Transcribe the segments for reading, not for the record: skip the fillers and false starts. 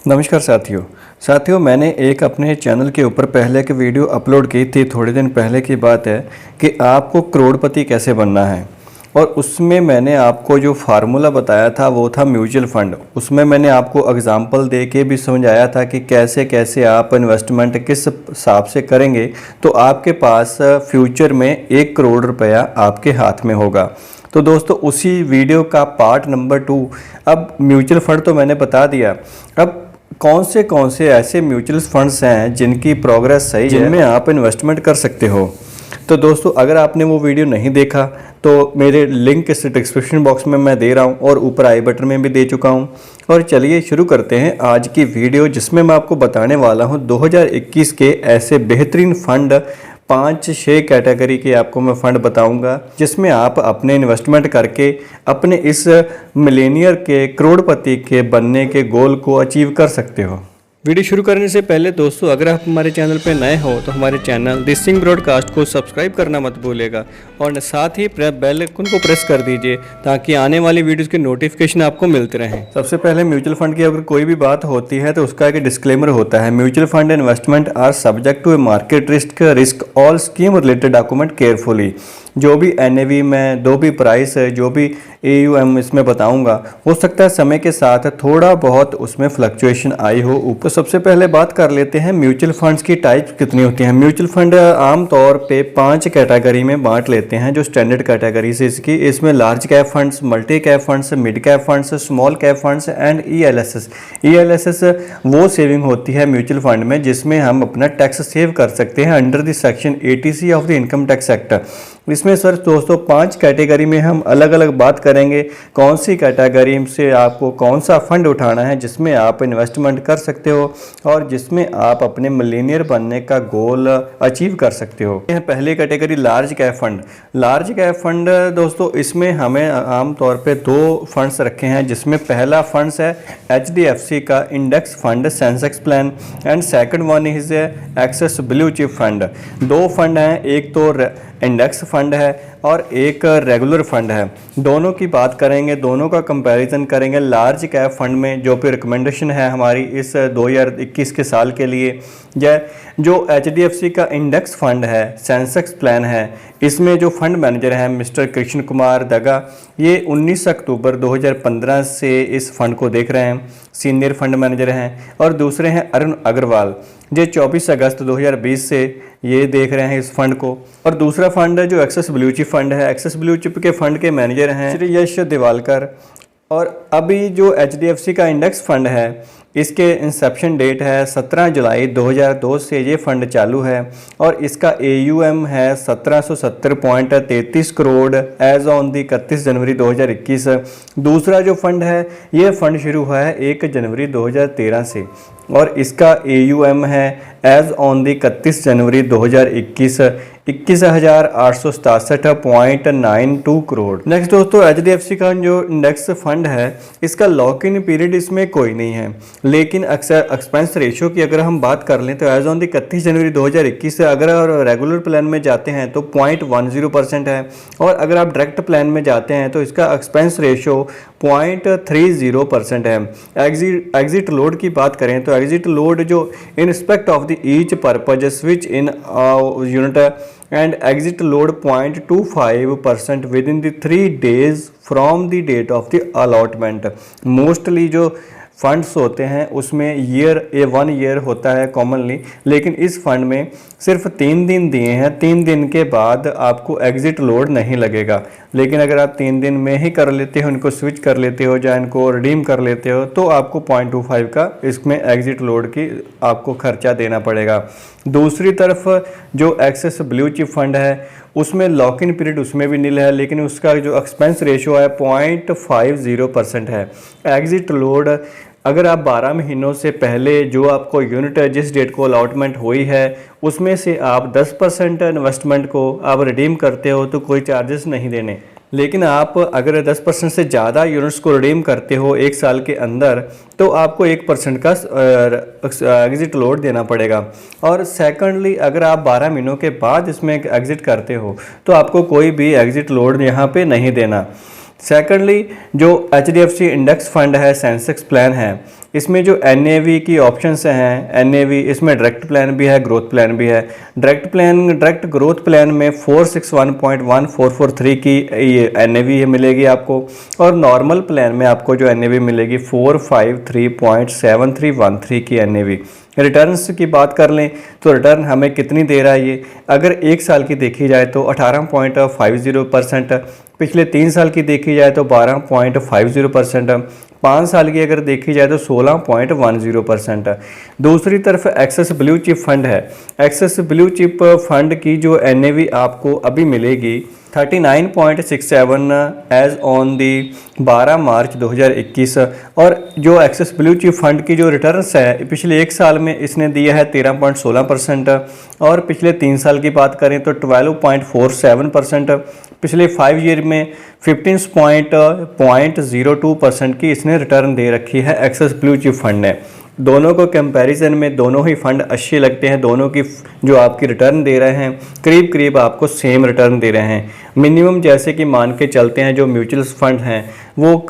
नमस्कार साथियों मैंने एक अपने चैनल के ऊपर पहले एक वीडियो अपलोड की थी। थोड़े दिन पहले की बात है कि आपको करोड़पति कैसे बनना है, और उसमें मैंने आपको जो फार्मूला बताया था वो था म्यूचुअल फंड। उसमें मैंने आपको एग्जांपल दे के भी समझाया था कि कैसे कैसे आप इन्वेस्टमेंट किस हिसाब से करेंगे तो आपके पास फ्यूचर में 1 करोड़ रुपया आपके हाथ में होगा। तो दोस्तों उसी वीडियो का पार्ट नंबर 2। अब म्यूचुअल फंड तो मैंने बता दिया, अब कौन से ऐसे म्यूचुअल फंड्स हैं जिनकी प्रोग्रेस सही है, जिनमें आप इन्वेस्टमेंट कर सकते हो। तो दोस्तों अगर आपने वो वीडियो नहीं देखा तो मेरे लिंक इस डिस्क्रिप्शन बॉक्स में मैं दे रहा हूँ और ऊपर आई बटन में भी दे चुका हूँ। और चलिए शुरू करते हैं आज की वीडियो, जिसमें मैं आपको बताने वाला हूँ 2021 के ऐसे बेहतरीन फंड 5-6 कैटेगरी के आपको मैं फ़ंड बताऊंगा, जिसमें आप अपने इन्वेस्टमेंट करके अपने इस मिलेनियर के करोड़पति के बनने के गोल को अचीव कर सकते हो। वीडियो शुरू करने से पहले दोस्तों अगर आप हमारे चैनल पर नए हो तो हमारे चैनल दिस सिंह ब्रॉडकास्ट को सब्सक्राइब करना मत भूलिएगा और साथ ही बेल आइकन को प्रेस कर दीजिए ताकि आने वाली वीडियोस की नोटिफिकेशन आपको मिलते रहें। सबसे पहले म्यूचुअल फंड की अगर कोई भी बात होती है तो उसका एक डिस्क्लेमर होता है। Mutual fund investment are subject to a market risk all scheme related document carefully. जो भी एनएवी में जो भी प्राइस है, जो भी एयूएम इसमें बताऊंगा, हो सकता है समय के साथ थोड़ा बहुत उसमें फ्लक्चुएशन आई हो ऊपर। सबसे पहले बात कर लेते हैं म्यूचुअल फंड्स की टाइप्स कितनी होती हैं। म्यूचुअल फंड आमतौर पे 5 कैटेगरी में बांट लेते हैं, जो स्टैंडर्ड कैटेगरी से इसकी। इसमें large cap funds, multi cap funds, mid cap funds, small cap funds and ELSS. ELSS वो सेविंग होती है म्यूचुअल फंड में जिसमें हम अपना टैक्स सेव कर सकते हैं under the section 80C of the income tax act. इसमें सर दोस्तों 5 कैटेगरी में हम अलग अलग बात करेंगे कौन सी कैटेगरी से आपको कौन सा फंड उठाना है जिसमें आप इन्वेस्टमेंट कर सकते हो और जिसमें आप अपने मिलेनियर बनने का गोल अचीव कर सकते हो। यह पहली category large cap fund. Large cap fund दोस्तों इसमें हमें आमतौर पे 2 फंड्स रखे हैं, जिसमें पहला फंड्स है HDFC का index fund Sensex plan and second one is Axis blue chip fund. 2 fund हैं, एक तो इंडेक्स फंड है और एक रेगुलर फंड है। दोनों की बात करेंगे, दोनों का कंपैरिजन करेंगे। लार्ज कैप फंड में जो भी रिकमेंडेशन है हमारी इस 2021 के साल के लिए, जो HDFC का इंडेक्स फंड है सेंसेक्स प्लान है, इसमें जो फंड मैनेजर हैं मिस्टर कृष्ण कुमार दगा, ये 19 अक्टूबर 2015 से इस फंड को देख रहे हैं, सीनियर फंड मैनेजर हैं। और दूसरे हैं अरुण अग्रवाल, जो 24 अगस्त 2020 से ये देख रहे हैं इस फंड को। और दूसरा फंड है जो एक्सेस ब्लू चिप फंड है। एक्सेस ब्लू चिप के फंड के मैनेजर हैं श्री यश दिवालकर। और अभी जो HDFC का इंडेक्स फंड है इसके इंसेप्शन डेट है 17 जुलाई 2002 से ये फंड चालू है और इसका AUM है 1770.33 crore as on the 31 January 2021। दूसरा जो फंड है ये फंड शुरू हुआ है 1 जनवरी 2013 से और इसका AUM है as on the 31 January 2021 21,867.92 crore. Next दोस्तों HDFC का जो इंडेक्स फंड है इसका लॉक इन पीरियड इसमें कोई नहीं है, लेकिन अक्सर एक्सपेंस रेशियो की अगर हम बात कर लें तो एज ऑन दी 31 जनवरी 2021 से अगर रेगुलर प्लान में जाते हैं तो 0.10% है और अगर आप डायरेक्ट प्लान में जाते हैं तो इसका एक्सपेंस रेशियो 0.30% है। एग्जिट लोड की बात करें तो एग्जिट लोड जो in respect of the each purpose switch in unit and exit load 0.25% within the 3 days from the date of the allotment। Mostly जो फंड्स होते हैं उसमें वन ईयर होता है कॉमनली, लेकिन इस फंड में सिर्फ 3 दिन दिए हैं। 3 दिन के बाद आपको एग्जिट लोड नहीं लगेगा, लेकिन अगर आप 3 दिन में ही कर लेते हो, इनको स्विच कर लेते हो या इनको रिडीम कर लेते हो तो आपको 0.25 का इसमें एग्जिट लोड की आपको खर्चा देना पड़ेगा। दूसरी तरफ जो एक्सेस ब्लू चिप फंड है उसमें लॉक इन पीरियड उसमें भी नील है, लेकिन उसका जो एक्सपेंस रेशियो है 0.50% है। एग्जिट लोड अगर आप 12 महीनों से पहले जो आपको यूनिट जिस डेट को अलॉटमेंट हुई है उसमें से आप 10% इन्वेस्टमेंट को आप रिडीम करते हो तो कोई चार्जेस नहीं देने, लेकिन आप अगर 10% से ज़्यादा यूनिट्स को रिडीम करते हो 1 साल के अंदर तो आपको 1% का एग्जिट लोड देना पड़ेगा। और सेकंडली अगर आप 12 महीनों के बाद इसमें एग्जिट करते हो तो आपको कोई भी एग्जिट लोड यहाँ पे नहीं देना। सेकंडली जो HDFC इंडेक्स फंड है सेंसेक्स प्लान है इसमें जो NAV की ऑप्शंस हैं, NAV इसमें डायरेक्ट प्लान भी है, ग्रोथ प्लान भी है। डायरेक्ट ग्रोथ प्लान में 461.1443 की ये NAV मिलेगी आपको, और नॉर्मल प्लान में आपको जो NAV मिलेगी 453.7313 की NAV। रिटर्न्स की बात कर लें तो रिटर्न हमें कितनी दे रहा है ये, अगर 1 साल की देखी जाए तो 18.50%, पिछले 3 साल की देखी जाए तो 12.50%, 5 साल की अगर देखी जाए तो 16.10%। दूसरी तरफ एक्सेस ब्लू चिप फंड है। एक्सेस ब्लू चिप फंड की जो NAV आपको अभी मिलेगी 39.67 एज ऑन दी 12 मार्च 2021, और जो एक्सेस ब्लू चिप फंड की जो रिटर्न्स है पिछले 1 साल में इसने दिया है 13.16%, और पिछले 3 साल की बात करें तो 12.47%, पिछले 5 ईयर में 15.02% की इसने रिटर्न दे रखी है एक्सेस ब्लू चिप फंड ने। दोनों को कंपैरिजन में दोनों ही फंड अच्छे लगते हैं, दोनों की जो आपकी रिटर्न दे रहे हैं करीब करीब आपको सेम रिटर्न दे रहे हैं। मिनिमम जैसे कि मान के चलते हैं जो म्यूचुअल फंड हैं वो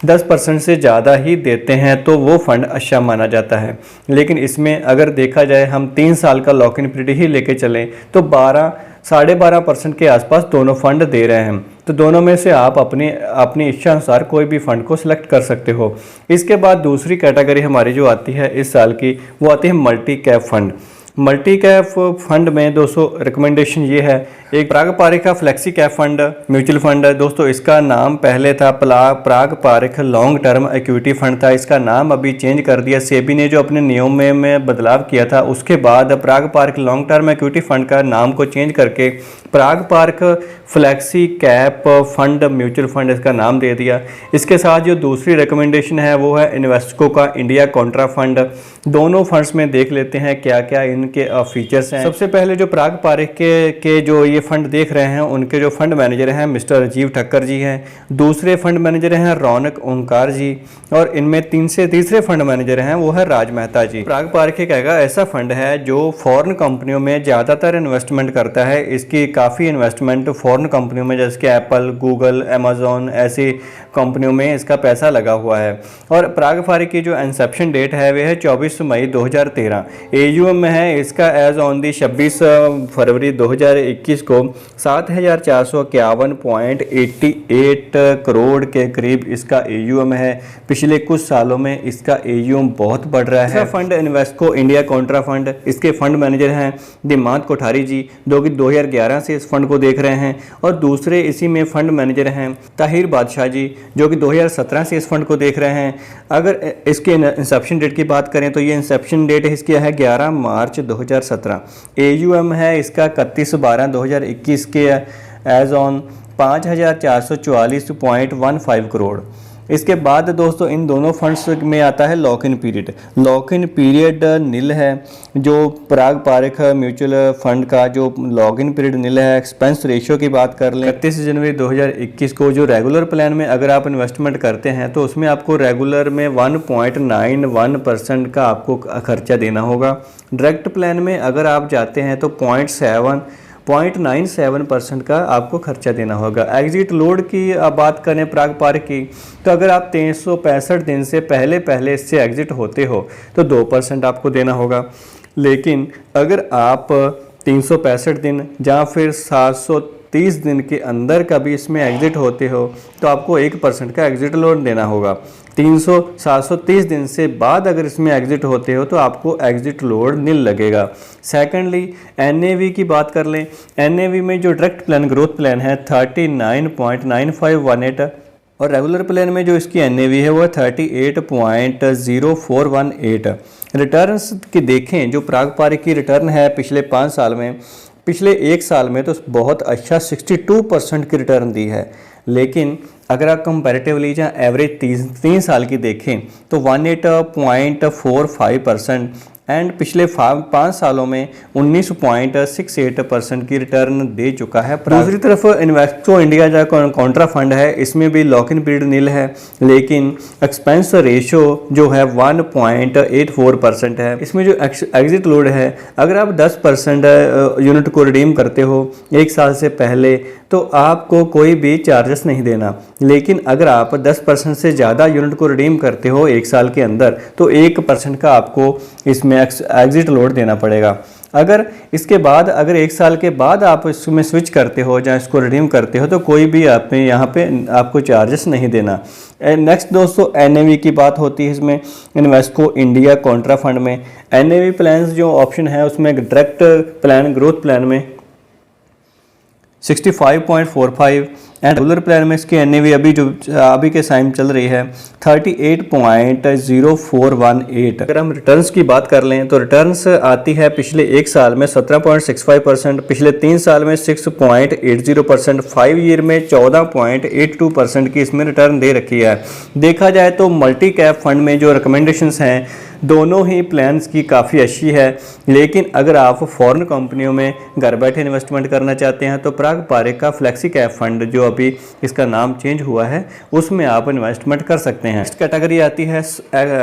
10% से ज़्यादा ही देते हैं तो वो फंड अच्छा माना जाता है, लेकिन इसमें अगर देखा जाए हम 3 साल का लॉक इन पीरियड ही लेके चलें तो 12-12.5% के आसपास दोनों फंड दे रहे हैं। तो दोनों में से आप अपनी इच्छा अनुसार कोई भी फंड को सिलेक्ट कर सकते हो। इसके बाद दूसरी कैटेगरी हमारी जो आती है इस साल की वो आती है multi cap fund. Multi cap fund में दोस्तों रिकमेंडेशन ये है, एक Parag Parikh flexi cap fund mutual fund है दोस्तों। इसका नाम पहले था Parag Parikh long term equity fund था, इसका नाम अभी चेंज कर दिया। सेबी ने जो अपने नियम में बदलाव किया था उसके बाद Parag Parikh long term equity fund का नाम को चेंज करके Parag Parikh flexi cap fund mutual fund इसका नाम दे दिया। इसके साथ जो दूसरी रिकमेंडेशन है वो है इन्वेस्टको का इंडिया कॉन्ट्रा फंड। दोनों फंड्स में देख लेते हैं क्या क्या इनके फीचर्स हैं। सबसे पहले जो प्राग पारिक के जो ये फंड देख रहे हैं उनके जो फंड मैनेजर हैं मिस्टर राजीव ठक्कर जी हैं। दूसरे फंड मैनेजर हैं रौनक ओंकार जी, और इनमें तीसरे फंड मैनेजर हैं वो है राज मेहता जी। प्राग पारिक एक ऐसा फंड है जो फॉरेन कंपनियों में ज़्यादातर इन्वेस्टमेंट करता है। इसकी काफ़ी इन्वेस्टमेंट फॉरेन कंपनियों में जैसे कि एप्पल, गूगल, अमेजोन ऐसी कंपनियों में इसका पैसा लगा हुआ है। और प्राग पारिक की जो इंसेप्शन डेट है वह है 24 मई 2013। AUM में है इसका एज ऑन दी 26 फरवरी 2021 को 7,451.88 करोड़ के करीब इसका AUM है। पिछले कुछ सालों में इसका AUM बहुत बढ़ रहा है। फंड इन्वेस्टको इंडिया कॉन्ट्रा फंड, इसके फंड मैनेजर हैं दिमांत कोठारी जी जो कि 2011 से इस फंड को देख रहे हैं, और दूसरे इसी में फंड मैनेजर हैं ताहिर बादशाह जी जो कि 2017 से इस फंड को देख रहे हैं। अगर इसके इंसेप्शन डेट की बात करें तो ये इंसेप्शन डेट इसकी है 11 मार्च 2017। AUM है इसका 31/12/2021 के एज ऑन 5,444.15 करोड़। इसके बाद दोस्तों इन दोनों फंड्स में आता है lock in period. Lock in period nil है जो प्राग पारिक म्यूचुअल फंड का जो लॉक इन पीरियड नील है। एक्सपेंस रेशियो की बात कर लें 31 जनवरी 2021 को जो रेगुलर प्लान में अगर आप इन्वेस्टमेंट करते हैं तो उसमें आपको रेगुलर में 1.91% का आपको खर्चा देना होगा। डायरेक्ट प्लान में अगर आप जाते हैं तो 0.97% का आपको खर्चा देना होगा। एग्जिट लोड की आप बात करें प्राग पारिक की तो अगर आप 365 दिन से पहले इससे एग्जिट होते हो तो 2% आपको देना होगा, लेकिन अगर आप 365 दिन या फिर 730 दिन के अंदर कभी इसमें एग्जिट होते हो तो आपको 1% का एग्जिट लोड देना होगा। 730 दिन से बाद अगर इसमें एग्जिट होते हो तो आपको एग्जिट लोड नील लगेगा। सेकेंडली NAV की बात कर लें, NAV में जो डायरेक्ट प्लान ग्रोथ प्लान है 39.9518, और रेगुलर प्लान में जो इसकी NAV है वो है 38.0418। रिटर्न्स की देखें जो प्राग पारिक की रिटर्न है पिछले 5 साल में, पिछले 1 साल में तो बहुत अच्छा 62% की रिटर्न दी है, लेकिन अगर आप कंपैरेटिवली या एवरेज 3 साल की देखें तो 18.45%। एंड पिछले 5 सालों में 19.68% की रिटर्न दे चुका है। दूसरी तरफ इन्वेस्को इंडिया जो कॉन्ट्रा फंड है, इसमें भी लॉक इन पीरियड नील है, लेकिन एक्सपेंस रेशो जो है 1.84% है। इसमें जो एग्जिट लोड है, अगर आप 10% यूनिट को रिडीम करते हो 1 साल से पहले तो आपको कोई भी चार्जेस नहीं देना, लेकिन अगर आप 10% से ज़्यादा यूनिट को रिडीम करते हो 1 साल के अंदर तो 1% का आपको इसमें एग्जिट लोड देना पड़ेगा। अगर इसके बाद अगर 1 साल के बाद आप इसमें स्विच करते हो या इसको रिडीम करते हो तो कोई भी आपने यहाँ पे आपको चार्जेस नहीं देना। नेक्स्ट दोस्तों NAV की बात होती है इसमें इन्वेस्को इंडिया कॉन्ट्रा फंड में। NAV प्लान्स जो ऑप्शन है उसमें डायरेक्ट प्लान ग्रोथ प्लान में 65.45 एंड रेगुलर प्लान में इसकी NAV अभी के टाइम चल रही है 38.0418। अगर हम रिटर्न्स की बात कर लें तो रिटर्न्स आती है पिछले 1 साल में 17.65%, पिछले 3 साल में 6.80%, 5 ईयर में 14.82% की इसमें रिटर्न दे रखी है। देखा जाए तो मल्टी कैप फंड में जो रिकमेंडेशंस हैं दोनों ही प्लान्स की काफ़ी अच्छी है, लेकिन अगर आप फॉरेन कंपनियों में घर बैठे इन्वेस्टमेंट करना चाहते हैं तो पराग पारेख का फ्लेक्सी कैप फंड जो अभी इसका नाम चेंज हुआ है उसमें आप इन्वेस्टमेंट कर सकते हैं। नेक्स्ट कैटेगरी आती है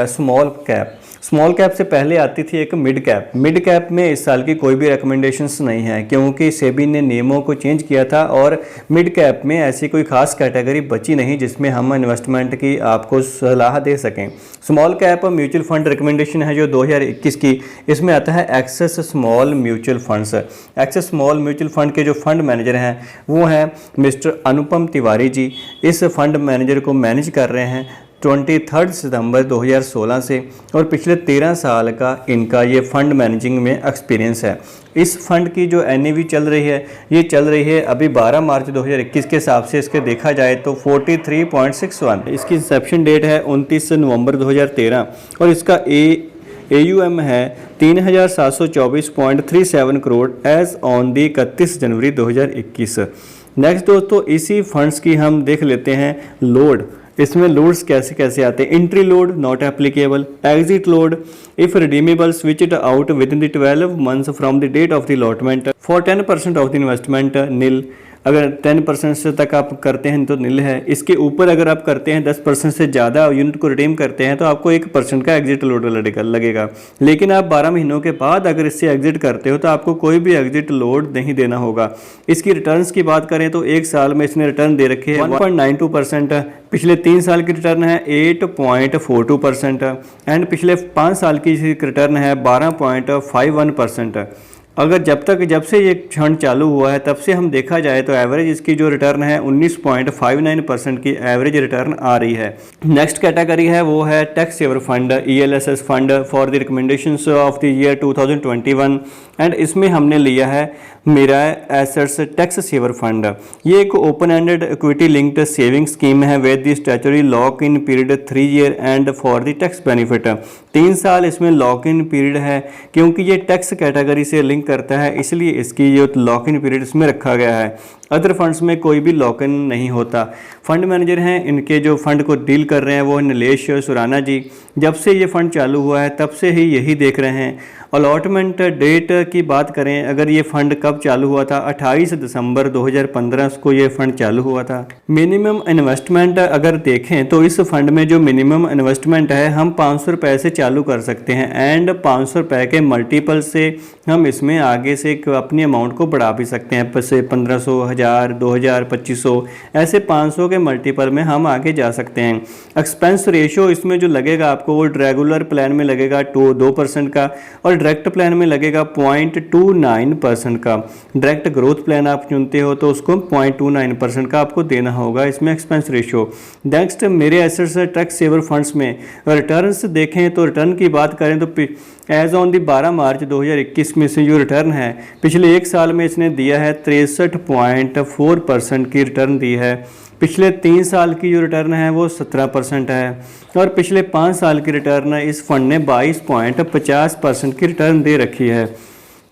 स्मॉल कैप। स्मॉल कैप से पहले आती थी एक मिड कैप। मिड कैप में इस साल की कोई भी रिकमेंडेशंस नहीं है क्योंकि सेबी ने नियमों को चेंज किया था और मिड कैप में ऐसी कोई खास कैटेगरी बची नहीं जिसमें हम इन्वेस्टमेंट की आपको सलाह दे सकें। Small cap mutual fund recommendation है जो 2021 की, इसमें आता है Axis small mutual funds. Axis small mutual fund के जो फंड मैनेजर हैं वो हैं मिस्टर अनुपम तिवारी जी। इस फंड मैनेजर को मैनेज कर रहे हैं 23 सितंबर 2016 से और पिछले 13 साल का इनका ये फंड मैनेजिंग में एक्सपीरियंस है। इस फंड की जो NAV चल रही है ये चल रही है अभी 12 मार्च 2021 के हिसाब से इसके देखा जाए तो 43.61। इसकी इंसेप्शन डेट है 29 नवंबर 2013 और इसका AUM है 3724.37 crore as on the 31 January 2021। Next दोस्तों इसी फंड्स की हम देख लेते हैं लोड। इसमें लोड्स कैसे कैसे आते हैं। Entry load not applicable, exit load if redeemable switched out within the 12 months from the date of the allotment for 10% of the investment nil. अगर 10% से तक आप करते हैं तो नील है। इसके ऊपर अगर आप करते हैं 10% से ज़्यादा यूनिट को रिडीम करते हैं तो आपको 1% का एग्जिट लोड लगेगा। लेकिन आप 12 महीनों के बाद अगर इससे एग्जिट करते हो तो आपको कोई भी एग्जिट लोड नहीं देना होगा। इसकी रिटर्न्स की बात करें तो 1 साल में इसने रिटर्न दे रखे हैं 1.92%, पिछले 3 साल की रिटर्न है 8.42% एंड पिछले 5 साल की रिटर्न है 12.51%। अगर जब से ये क्षण चालू हुआ है तब से हम देखा जाए तो एवरेज इसकी जो रिटर्न है 19.59% की एवरेज रिटर्न आ रही है। नेक्स्ट कैटेगरी है वो है tax saver fund ELSS fund for the recommendations of the year 2021 and इसमें हमने लिया है मेरा एसेट्स टैक्स सेवर फंड। ये एक open ended equity linked saving scheme है with the statutory lock in period 3 year and for the tax benefit. 3 साल इसमें लॉक इन पीरियड है क्योंकि ये टैक्स कैटेगरी से लिंक करता है, इसलिए इसकी जो लॉक इन पीरियड इसमें रखा गया है। अदर फंड्स में कोई भी लॉक इन नहीं होता। फंड मैनेजर हैं इनके जो फंड को डील कर रहे हैं वो नीलेश सुराना जी। जब से ये फंड चालू हुआ है तब से ही यही देख रहे हैं। अलॉटमेंट डेट की बात करें, अगर ये फंड कब चालू हुआ था 28 दिसंबर 2015 को ये फंड चालू हुआ था। मिनिमम इन्वेस्टमेंट अगर देखें तो इस फंड में जो मिनिमम इन्वेस्टमेंट है हम 500 रुपये से चालू कर सकते हैं एंड 500 रुपये के मल्टीपल से हम इसमें आगे से अपनी अमाउंट को बढ़ा भी सकते हैं। से 1500, 1000, 2000, 2500 ऐसे 500 के मल्टीपल में हम आगे जा सकते हैं। एक्सपेंस रेशो इसमें जो लगेगा आपको वो रेगुलर प्लान में लगेगा 2% का और डायरेक्ट प्लान में लगेगा 0.29% का। डायरेक्ट ग्रोथ प्लान आप चुनते हो तो उसको 0.29% का आपको देना होगा इसमें एक्सपेंस रेशो। नेक्स्ट मेरे एसेट्स टैक्स सेवर फंड्स में रिटर्न्स देखें तो रिटर्न की बात करें तो एज ऑन दी 12 मार्च 2021 में से जो रिटर्न है पिछले 1 साल में इसने दिया है 63.4% की रिटर्न दी है। पिछले 3 साल की जो रिटर्न है वो 17% है और पिछले 5 साल की रिटर्न इस फंड ने 22.50% की रिटर्न दे रखी है।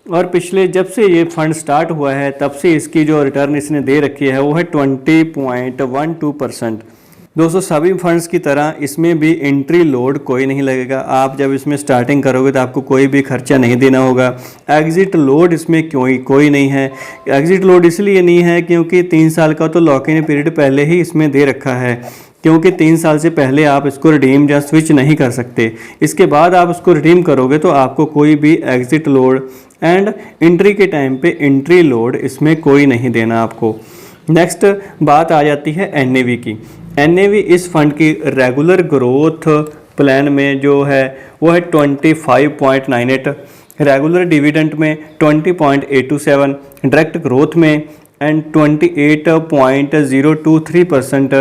और पिछले जब से ये फंड स्टार्ट हुआ है तब से इसकी जो रिटर्न इसने दे रखी है वो है 20.12%। दोस्तों सभी फंड्स की तरह इसमें भी एंट्री लोड कोई नहीं लगेगा। आप जब इसमें स्टार्टिंग करोगे तो आपको कोई भी खर्चा नहीं देना होगा। एग्ज़िट लोड इसमें कोई नहीं है। एग्ज़िट लोड इसलिए नहीं है क्योंकि 3 साल का तो लॉक इन पीरियड पहले ही इसमें दे रखा है, क्योंकि 3 साल से पहले आप इसको रिडीम या स्विच नहीं कर सकते। इसके बाद आप उसको रिडीम करोगे तो आपको कोई भी एग्ज़िट लोड एंड एंट्री के टाइम पे एंट्री लोड इसमें कोई नहीं देना आपको। नेक्स्ट बात आ जाती है NAV की। NAV इस फंड की रेगुलर ग्रोथ प्लान में जो है वो है 25.98, रेगुलर डिविडेंड में 20.827, डायरेक्ट ग्रोथ में एंड 28.023%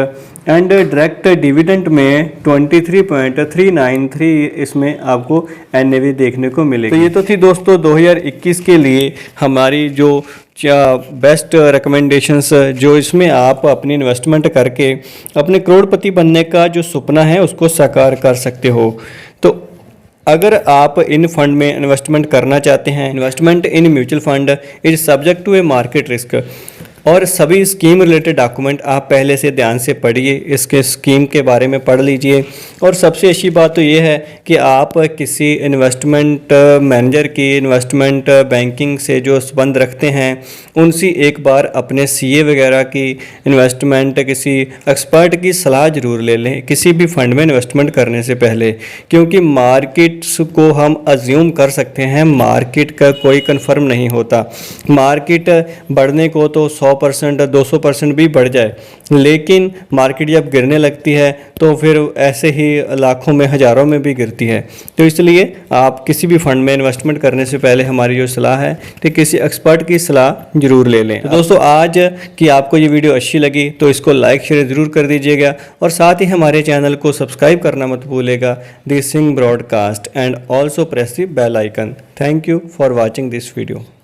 एंड डायरेक्ट डिविडेंड में 23.393 इसमें आपको NAV देखने को मिलेगी। तो ये तो थी दोस्तों 2021 के लिए हमारी जो बेस्ट रिकमेंडेशंस, जो इसमें आप अपनी इन्वेस्टमेंट करके अपने करोड़पति बनने का जो सपना है उसको साकार कर सकते हो। तो अगर आप इन फंड में इन्वेस्टमेंट करना चाहते हैं, investment in mutual fund is subject to a market risk, और सभी स्कीम रिलेटेड डॉक्यूमेंट आप पहले से ध्यान से पढ़िए, इसके स्कीम के बारे में पढ़ लीजिए। और सबसे अच्छी बात तो ये है कि आप किसी इन्वेस्टमेंट मैनेजर की, इन्वेस्टमेंट बैंकिंग से जो संबंध रखते हैं उनसे एक बार अपने CA वगैरह की, इन्वेस्टमेंट किसी एक्सपर्ट की सलाह ज़रूर ले लें किसी भी फंड में इन्वेस्टमेंट करने से पहले, क्योंकि मार्केट्स को हम अज्यूम कर सकते हैं, मार्केट का कोई कंफर्म नहीं होता। मार्केट बढ़ने को तो 100% 200% भी बढ़ जाए, लेकिन मार्केट जब गिरने लगती है तो फिर ऐसे ही लाखों में हज़ारों में भी गिरती है। तो इसलिए आप किसी भी फंड में इन्वेस्टमेंट करने से पहले हमारी जो सलाह है कि किसी एक्सपर्ट की सलाह ज़रूर ले लें। तो दोस्तों आज की आपको ये वीडियो अच्छी लगी तो इसको लाइक शेयर ज़रूर कर दीजिएगा, और साथ ही हमारे चैनल को सब्सक्राइब करना मत भूलिएगा, the Singh broadcast, and also press the bell icon. Thank you for watching this video.